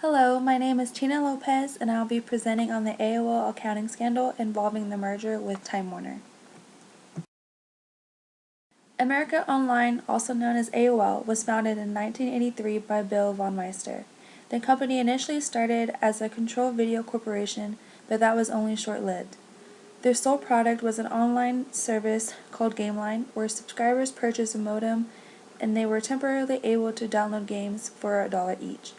Hello, my name is Tina Lopez, and I'll be presenting on the AOL Accounting Scandal involving the merger with Time Warner. America Online, also known as AOL, was founded in 1983 by Bill von Meister. The company initially started as a control video corporation, but that was only short-lived. Their sole product was an online service called GameLine, where subscribers purchased a modem and they were temporarily able to download games for $1 each.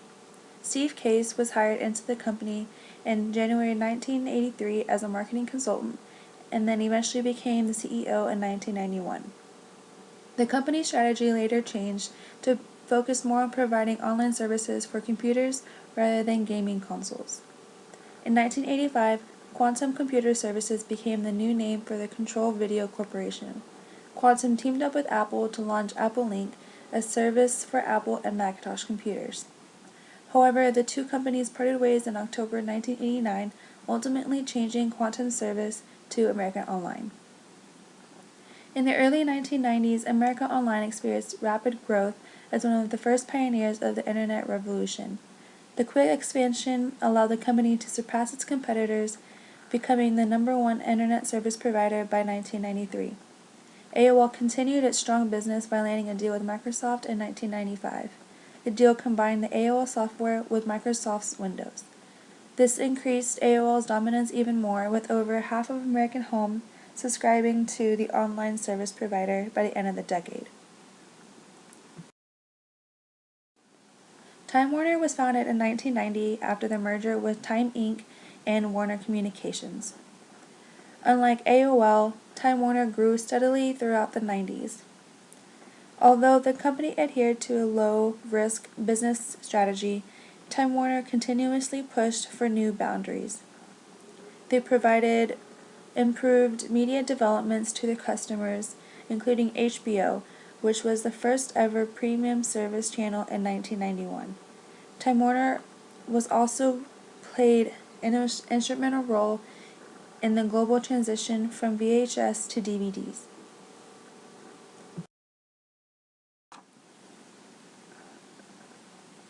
Steve Case was hired into the company in January 1983 as a marketing consultant, and then eventually became the CEO in 1991. The company's strategy later changed to focus more on providing online services for computers rather than gaming consoles. In 1985, Quantum Computer Services became the new name for the Control Video Corporation. Quantum teamed up with Apple to launch Apple Link, a service for Apple and Macintosh computers. However, the two companies parted ways in October 1989, ultimately changing Quantum's service to America Online. In the early 1990s, America Online experienced rapid growth as one of the first pioneers of the Internet revolution. The quick expansion allowed the company to surpass its competitors, becoming the #1 Internet service provider by 1993. AOL continued its strong business by landing a deal with Microsoft in 1995. The deal combined the AOL software with Microsoft's Windows. This increased AOL's dominance even more, with over half of American homes subscribing to the online service provider by the end of the decade. Time Warner was founded in 1990 after the merger with Time Inc. and Warner Communications. Unlike AOL, Time Warner grew steadily throughout the 90s. Although the company adhered to a low-risk business strategy, Time Warner continuously pushed for new boundaries. They provided improved media developments to their customers, including HBO, which was the first ever premium service channel in 1991. Time Warner was also played an instrumental role in the global transition from VHS to DVDs.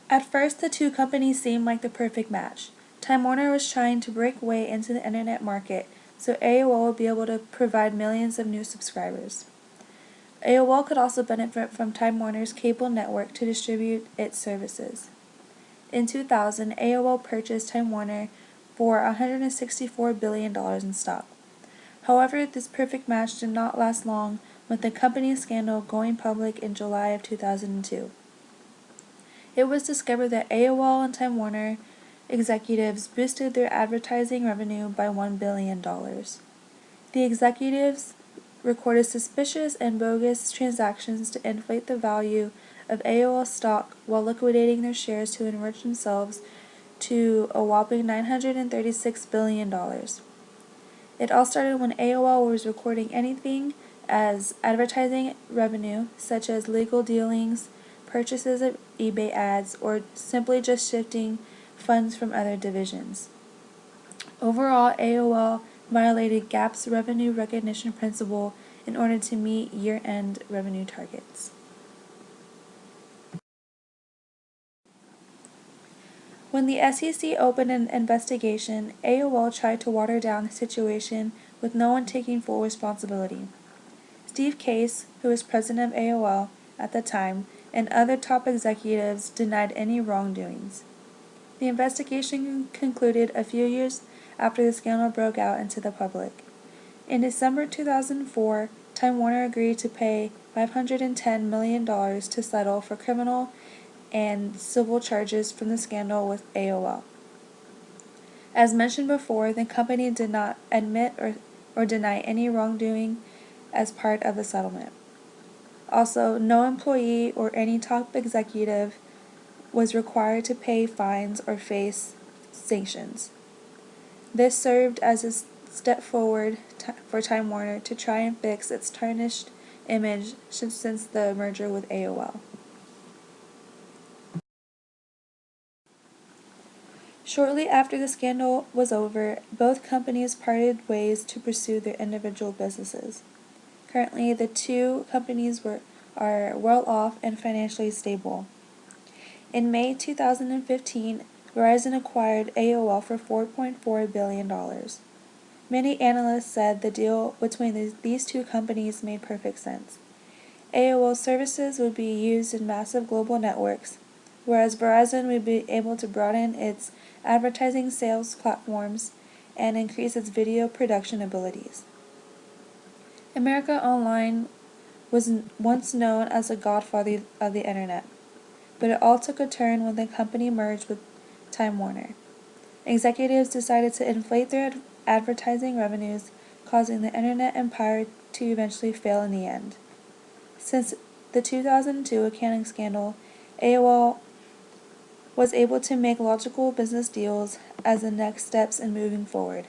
At first, the two companies seemed like the perfect match. Time Warner was trying to break way into the Internet market, so AOL would be able to provide millions of new subscribers. AOL could also benefit from Time Warner's cable network to distribute its services. In 2000, AOL purchased Time Warner for $164 billion in stock. However, this perfect match did not last long, with the company's scandal going public in July of 2002. It was discovered that AOL and Time Warner executives boosted their advertising revenue by $1 billion. The executives recorded suspicious and bogus transactions to inflate the value of AOL stock while liquidating their shares to enrich themselves to a whopping $936 billion. It all started when AOL was recording anything as advertising revenue, such as legal dealings, purchases of eBay ads, or simply just shifting funds from other divisions. Overall, AOL violated GAAP's revenue recognition principle in order to meet year-end revenue targets. When the SEC opened an investigation, AOL tried to water down the situation with no one taking full responsibility. Steve Case, who was president of AOL at the time, and other top executives denied any wrongdoings. The investigation concluded a few years after the scandal broke out into the public. In December 2004, Time Warner agreed to pay $510 million to settle for criminal and civil charges from the scandal with AOL. As mentioned before, the company did not admit or deny any wrongdoing as part of the settlement. Also, no employee or any top executive was required to pay fines or face sanctions. This served as a step forward for Time Warner to try and fix its tarnished image since the merger with AOL. Shortly after the scandal was over, both companies parted ways to pursue their individual businesses. Currently, the two companies are well off and financially stable. In May 2015, Verizon acquired AOL for $4.4 billion. Many analysts said the deal between these two companies made perfect sense. AOL services would be used in massive global networks, whereas Verizon would be able to broaden its advertising sales platforms and increase its video production abilities. America Online was once known as the godfather of the internet, but it all took a turn when the company merged with Time Warner. Executives decided to inflate their advertising revenues, causing the internet empire to eventually fail in the end. Since the 2002 accounting scandal, AOL was able to make logical business deals as the next steps in moving forward.